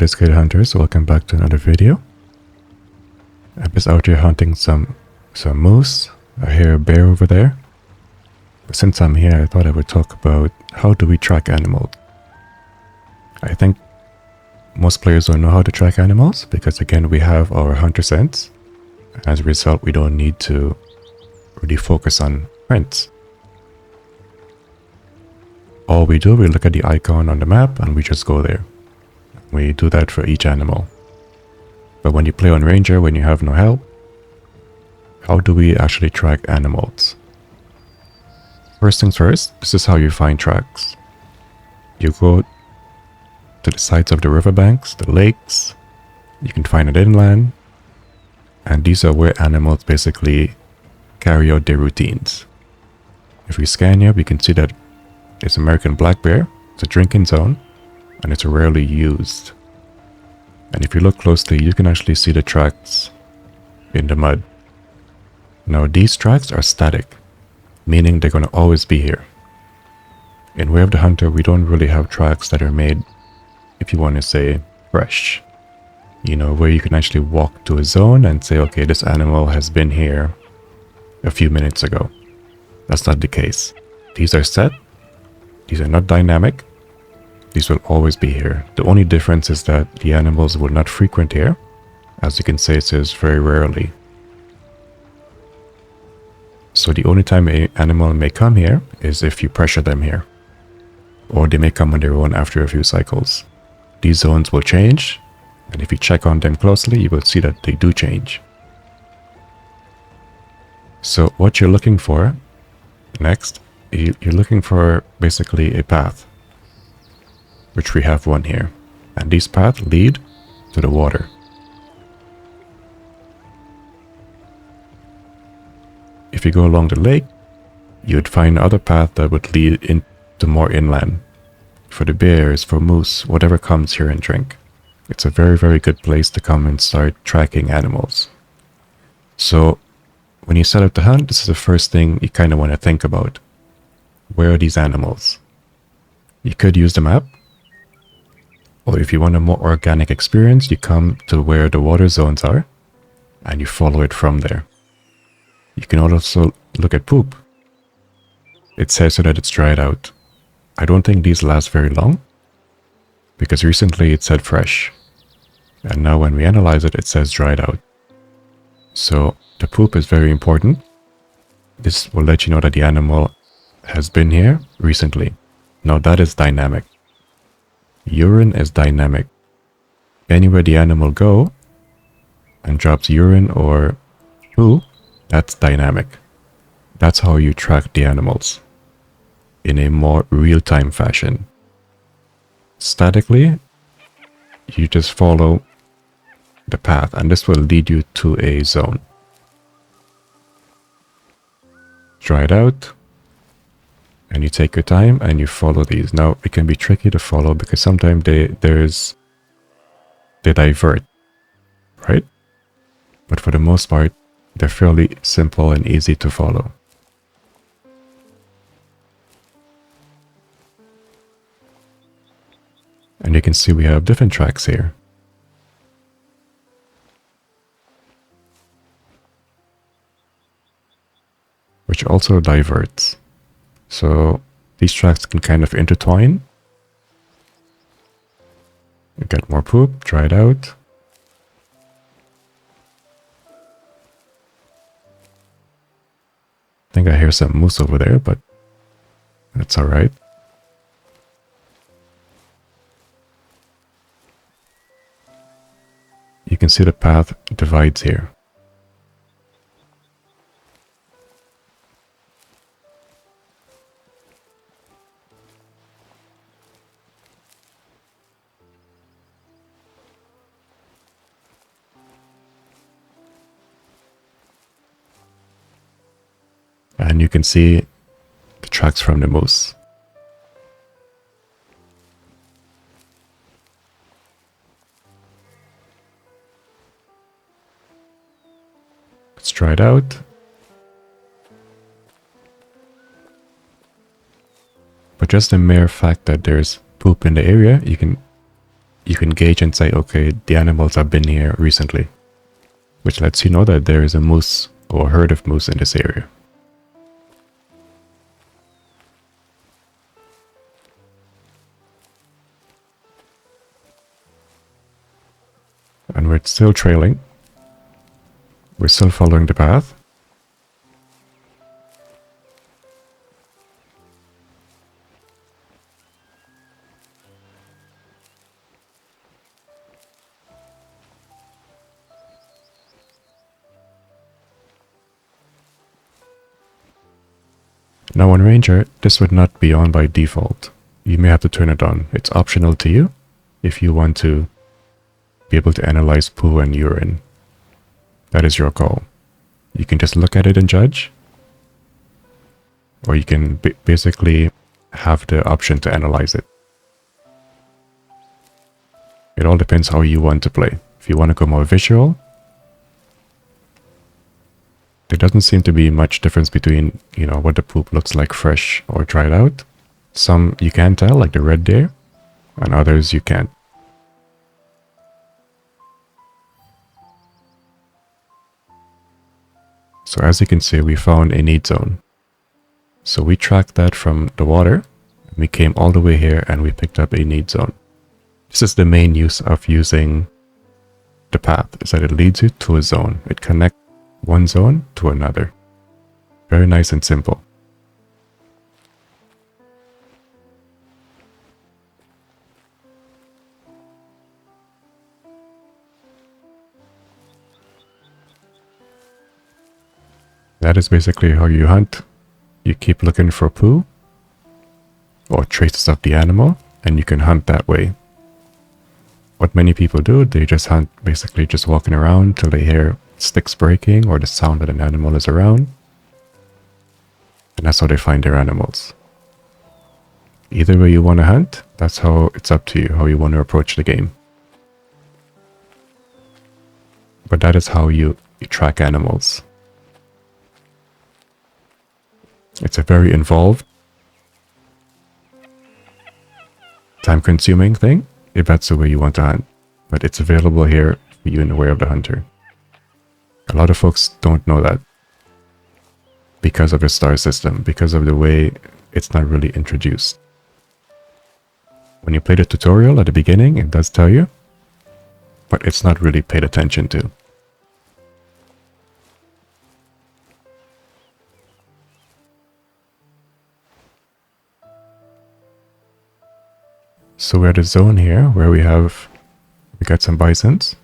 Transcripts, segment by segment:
What is good, hunters? Welcome back to another video. I'm just out here hunting some moose. I hear a bear over there. But since I'm here, I thought I would talk about how do we track animals. I think most players don't know how to track animals because, again, we have our hunter sense. As a result, we don't need to really focus on prints. All we do, we look at the icon on the map and we just go there. We do that for each animal. But when you play on Ranger, when you have no help, how do we actually track animals? First things first, this is how you find tracks. You go to the sides of the riverbanks, the lakes, you can find it inland, and these are where animals basically carry out their routines. If we scan here, we can see that it's American black bear, it's a drinking zone, and it's rarely used. And if you look closely, you can actually see the tracks in the mud. Now these tracks are static, meaning they're going to always be here. In Way of the Hunter, we don't really have tracks that are made, if you want to say, fresh. You know, where you can actually walk to a zone and say, okay, this animal has been here a few minutes ago. That's not the case. These are set. These are not dynamic. These will always be here. The only difference is that the animals will not frequent here. As you can say, it says very rarely. So the only time an animal may come here is if you pressure them here. Or they may come on their own after a few cycles. These zones will change, and if you check on them closely, you will see that they do change. So what you're looking for next, you're looking for basically a path, which we have one here. And these paths lead to the water. If you go along the lake, you would find other path that would lead into more inland. For the bears, for moose, whatever comes here and drink. It's a very, very good place to come and start tracking animals. So when you set out to hunt, this is the first thing you kind of want to think about. Where are these animals? You could use the map. Or if you want a more organic experience, you come to where the water zones are and you follow it from there. You can also look at poop. It says so that it's dried out. I don't think these last very long because recently it said fresh. And now when we analyze it, it says dried out. So the poop is very important. This will let you know that the animal has been here recently. Now that is dynamic. Urine is dynamic. Anywhere the animal go and drops urine or poo, that's dynamic. That's how you track the animals in a more real-time fashion. Statically, you just follow the path and this will lead you to a zone. Dried out. And you take your time and you follow these. Now, it can be tricky to follow because sometimes they divert, right? But for the most part, they're fairly simple and easy to follow. And you can see we have different tracks here. Which also diverts. So these tracks can kind of intertwine. You get more poop, dried out. I think I hear some moose over there, but that's alright. You can see the path divides here. And you can see the tracks from the moose. It's dried out. But just the mere fact that there's poop in the area, you you can gauge and say, okay, the animals have been here recently, which lets you know that there is a moose or a herd of moose in this area. And we're still trailing. We're still following the path. Now on Ranger, this would not be on by default. You may have to turn it on. It's optional to you if you want to be able to analyze poo and urine. That is your call. You can just look at it and judge, or you can basically have the option to analyze it. It all depends how you want to play. If you want to go more visual, there doesn't seem to be much difference between, you know, what the poop looks like fresh or dried out. Some you can tell, like the red there, and others you can't. So as you can see, we found a need zone. So we tracked that from the water, and we came all the way here and we picked up a need zone. This is the main use of using the path, is that it leads you to a zone. It connects one zone to another. Very nice and simple. That is basically how you hunt. You keep looking for poo or traces of the animal, and you can hunt that way. What many people do, they just hunt, basically just walking around till they hear sticks breaking or the sound that an animal is around. And that's how they find their animals. Either way you want to hunt, that's how it's up to you, how you want to approach the game. But that is how you track animals. It's a very involved, time-consuming thing, if that's the way you want to hunt. But it's available here for you in the way of the hunter. A lot of folks don't know that because of the star system, because of the way it's not really introduced. When you play the tutorial at the beginning, it does tell you, but it's not really paid attention to. So we're at a zone here where we got some bisons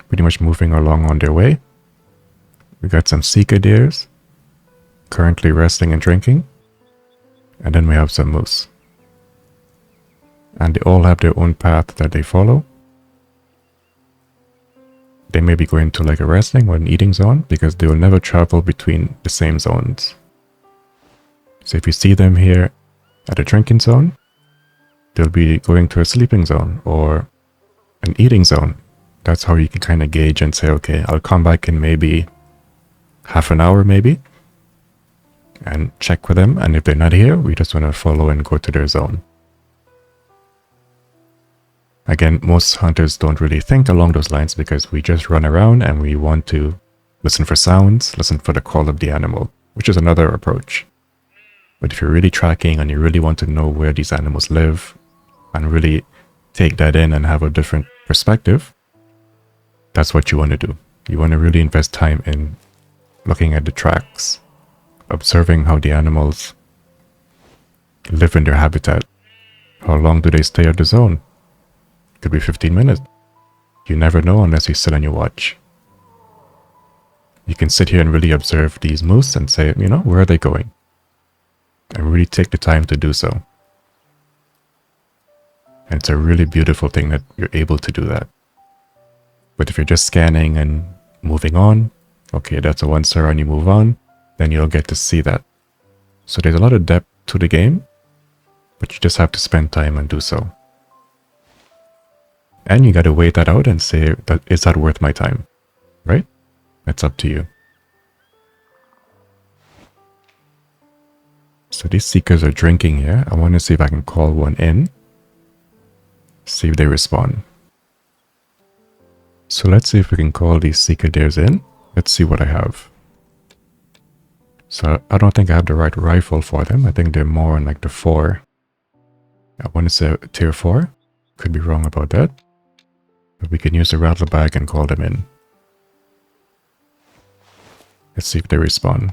pretty much moving along on their way. We got some Sitka deers currently resting and drinking, and then we have some moose. And they all have their own path that they follow. They may be going to like a resting or an eating zone because they will never travel between the same zones. So if you see them here at a drinking zone, they'll be going to a sleeping zone or an eating zone. That's how you can kind of gauge and say, okay, I'll come back in maybe half an hour maybe and check with them. And if they're not here, we just want to follow and go to their zone. Again, most hunters don't really think along those lines because we just run around and we want to listen for sounds, listen for the call of the animal, which is another approach. But if you're really tracking and you really want to know where these animals live and really take that in and have a different perspective, that's what you want to do. You want to really invest time in looking at the tracks, observing how the animals live in their habitat. How long do they stay at the zone? Could be 15 minutes. You never know unless you sit on your watch. You can sit here and really observe these moose and say, you know, where are they going? And really take the time to do so. And it's a really beautiful thing that you're able to do that. But if you're just scanning and moving on, okay, that's a 1-star and you move on, then you'll get to see that. So there's a lot of depth to the game, but you just have to spend time and do so. And you got to weigh that out and say, is that worth my time? Right? That's up to you. So these seekers are drinking here. I want to see if I can call one in. See if they respond. So let's see if we can call these Sitka deers in. Let's see what I have. So I don't think I have the right rifle for them. I think they're more on like the 4. I want to say tier 4. Could be wrong about that. But we can use the rattle bag and call them in. Let's see if they respond.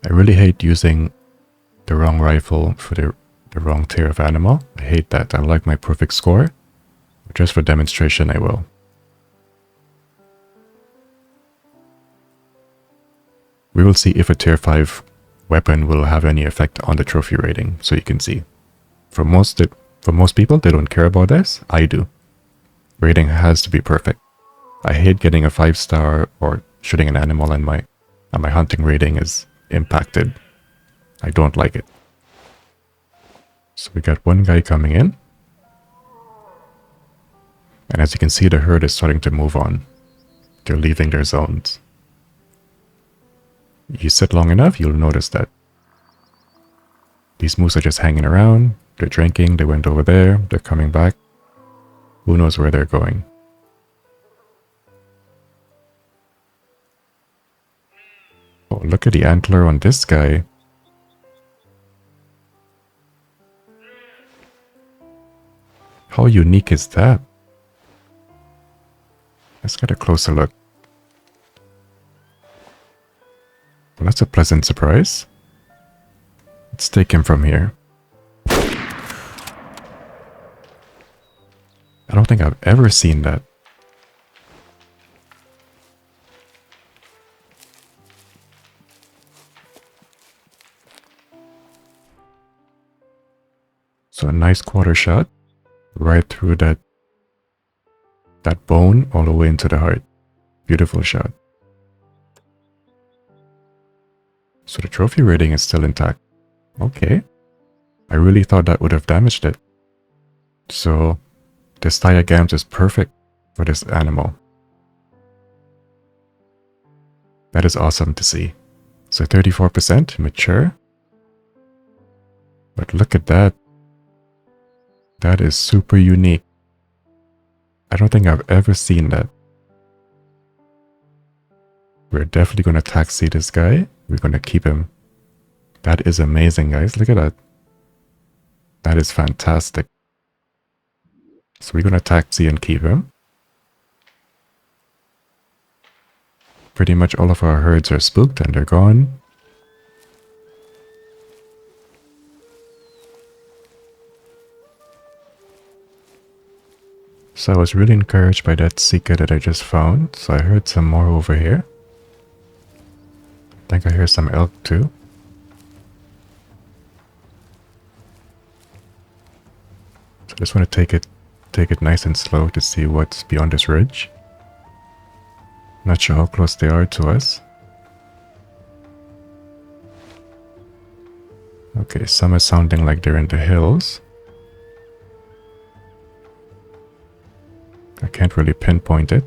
I really hate using the wrong rifle for the wrong tier of animal. I hate that. I like my perfect score. But just for demonstration, I will. We will see if a tier 5 weapon will have any effect on the trophy rating, so you can see. For most people, they don't care about this. I do. Rating has to be perfect. I hate getting a 5-star or shooting an animal and my hunting rating is impacted. I don't like it. So we got one guy coming in. And as you can see, the herd is starting to move on. They're leaving their zones. You sit long enough, you'll notice that. These moose are just hanging around. They're drinking. They went over there. They're coming back. Who knows where they're going? Oh, look at the antler on this guy. How unique is that? Let's get a closer look. Well, that's a pleasant surprise. Let's take him from here. I don't think I've ever seen that. So a nice quarter shot right through that bone all the way into the heart. Beautiful shot. So the trophy rating is still intact. Okay. I really thought that would have damaged it. So this diagrams is perfect for this animal. That is awesome to see. So 34% mature. But look at that. That is super unique. I don't think I've ever seen that. We're definitely going to taxi this guy. We're going to keep him. That is amazing, guys. Look at that. That is fantastic. So we're going to taxi and keep him. Pretty much all of our herds are spooked and they're gone. So I was really encouraged by that Sitka that I just found. So I heard some more over here. I think I hear some elk too. So I just want to take it nice and slow to see what's beyond this ridge. Not sure how close they are to us. Okay, some are sounding like they're in the hills. I can't really pinpoint it.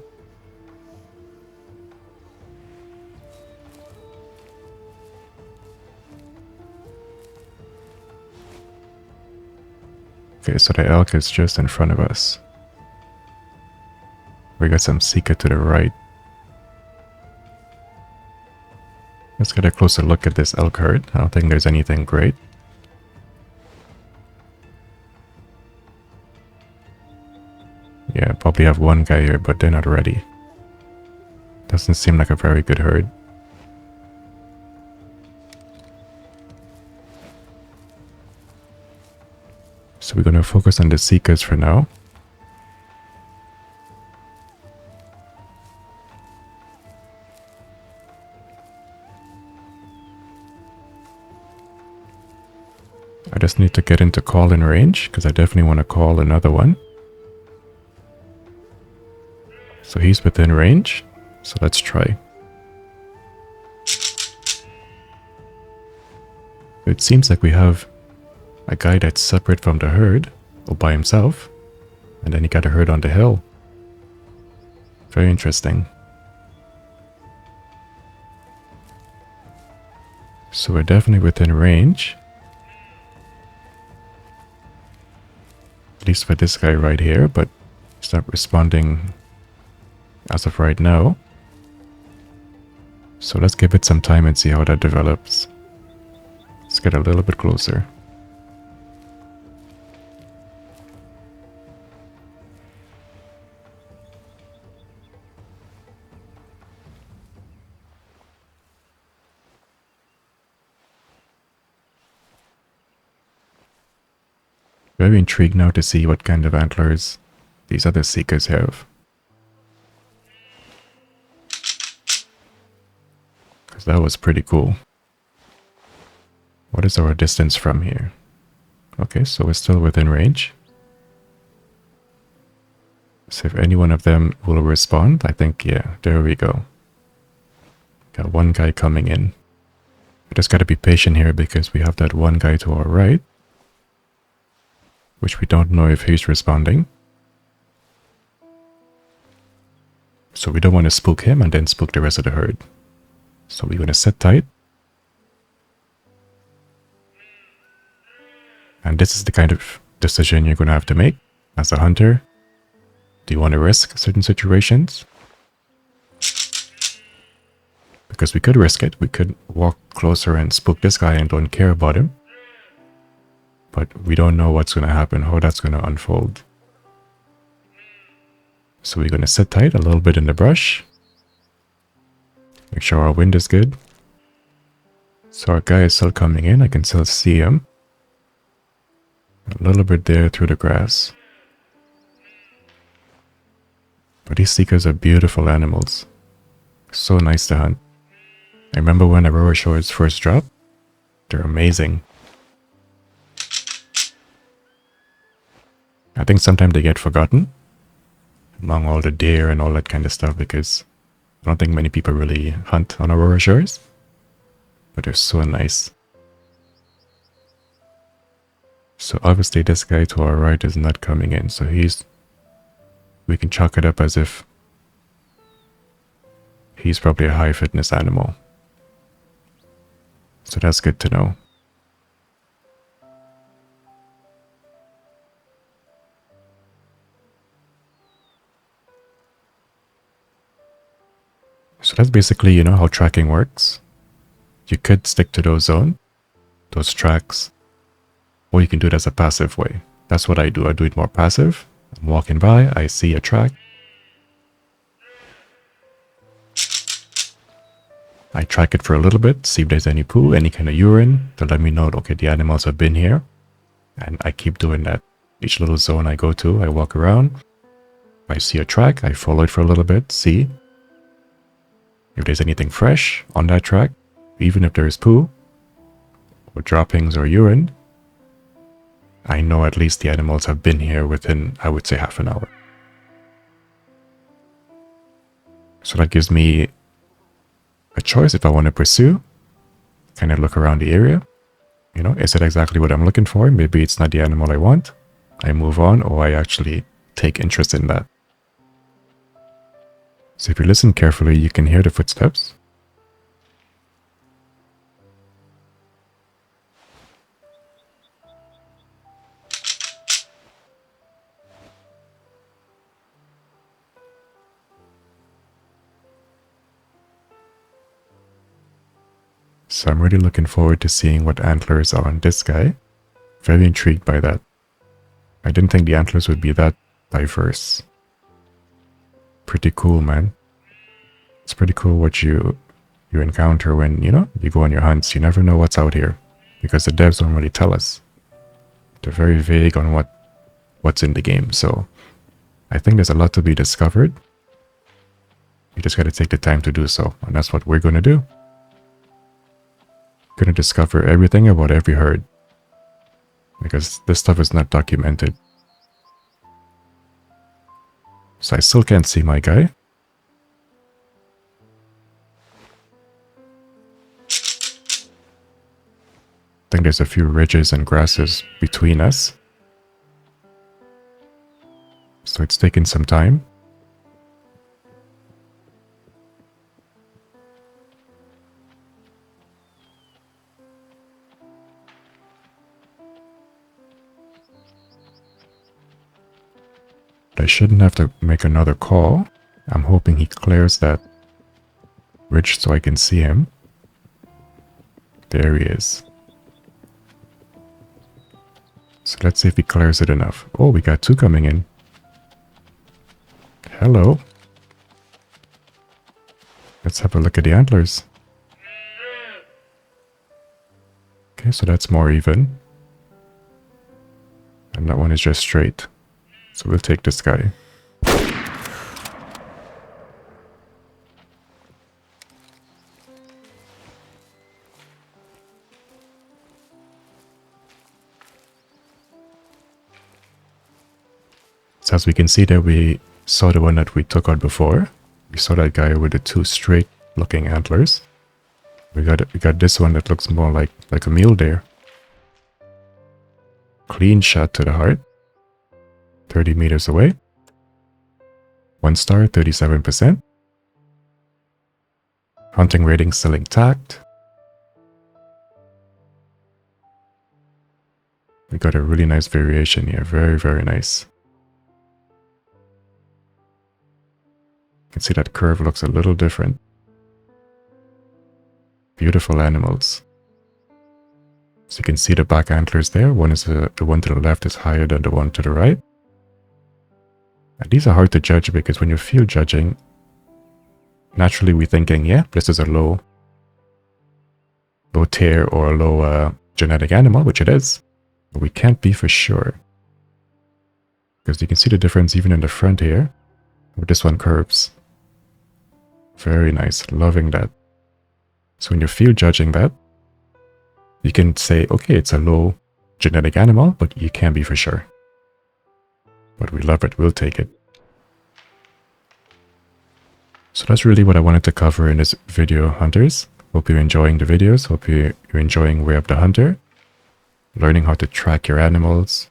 Okay, so the elk is just in front of us. We got some Sitka to the right. Let's get a closer look at this elk herd. I don't think there's anything great. Yeah, probably have one guy here, but they're not ready. Doesn't seem like a very good herd. So we're going to focus on the Sitkas for now. I just need to get into call-in range, because I definitely want to call another one. So he's within range, so let's try. It seems like we have a guy that's separate from the herd, or by himself. And then he got a herd on the hill. Very interesting. So we're definitely within range. At least for this guy right here, but he's not responding as of right now. So let's give it some time and see how that develops. Let's get a little bit closer. Very intrigued now to see what kind of antlers these other seekers have. Because that was pretty cool. What is our distance from here? Okay, so we're still within range. So if any one of them will respond, I think, yeah, there we go. Got one guy coming in. We just gotta be patient here because we have that one guy to our right, which we don't know if he's responding. So we don't want to spook him and then spook the rest of the herd. So we're gonna sit tight. And this is the kind of decision you're gonna have to make as a hunter. Do you want to risk certain situations? Because we could risk it. We could walk closer and spook this guy and don't care about him. But we don't know what's going to happen, how that's going to unfold. So we're going to sit tight a little bit in the brush. Make sure our wind is good. So our guy is still coming in. I can still see him. A little bit there through the grass. But these seekers are beautiful animals. So nice to hunt. I remember when Aurora Shores first dropped. They're amazing. I think sometimes they get forgotten among all the deer and all that kind of stuff because I don't think many people really hunt on Aurora Shores. But they're so nice. So obviously this guy to our right is not coming in. So we can chalk it up as if he's probably a high fitness animal. So that's good to know. So that's basically, how tracking works. You could stick to those tracks, or you can do it as a passive way. That's what I do. I do it more passive. I'm walking by, I see a track. I track it for a little bit, see if there's any poo, any kind of urine, to let me know, okay, the animals have been here. And I keep doing that. Each little zone I go to, I walk around. If I see a track, I follow it for a little bit, see if there's anything fresh on that track, even if there is poo, or droppings or urine. I know at least the animals have been here within, I would say, half an hour. So that gives me a choice if I want to pursue, kind of look around the area. Is it exactly what I'm looking for? Maybe it's not the animal I want. I move on, or I actually take interest in that. So if you listen carefully, you can hear the footsteps. So I'm really looking forward to seeing what antlers are on this guy. Very intrigued by that. I didn't think the antlers would be that diverse. Pretty cool, man. It's pretty cool what you encounter when, you go on your hunts. You never know what's out here because the devs don't really tell us. They're very vague on what's in the game. So I think there's a lot to be discovered. You just got to take the time to do so. And that's what we're going to do. Going to discover everything about every herd. Because this stuff is not documented. So I still can't see my guy. I think there's a few ridges and grasses between us. So it's taking some time. But I shouldn't have to make another call. I'm hoping he clears that ridge so I can see him. There he is. So let's see if he clears it enough. Oh, we got 2 coming in. Hello. Let's have a look at the antlers. Okay, so that's more even. And that one is just straight. So we'll take this guy. So as we can see there, we saw the one that we took out before. We saw that guy with the 2 straight looking antlers. We got this one that looks more like a mule deer. Clean shot to the heart. 30 meters away. 1 star, 37%. Hunting rating still intact. We got a really nice variation here. Very, very nice. You can see that curve looks a little different. Beautiful animals. So you can see the back antlers there. One is the one to the left is higher than the one to the right. And these are hard to judge because when you're field judging, naturally we're thinking, yeah, this is a low tier or a low genetic animal, which it is. But we can't be for sure. Because you can see the difference even in the front here, where this one curves. Very nice, loving that. So when you're field judging that, you can say, okay, it's a low genetic animal, but you can't be for sure. But we love it, we'll take it. So that's really what I wanted to cover in this video, hunters. Hope you're enjoying the videos, hope you're enjoying Way of the Hunter. Learning how to track your animals,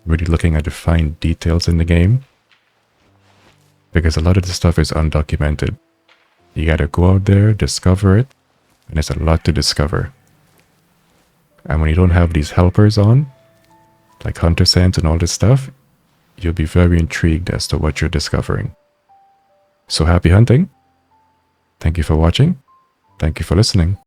really looking at the fine details in the game. Because a lot of this stuff is undocumented. You gotta go out there, discover it, and there's a lot to discover. And when you don't have these helpers on, like hunter scent and all this stuff, you'll be very intrigued as to what you're discovering. So happy hunting. Thank you for watching. Thank you for listening.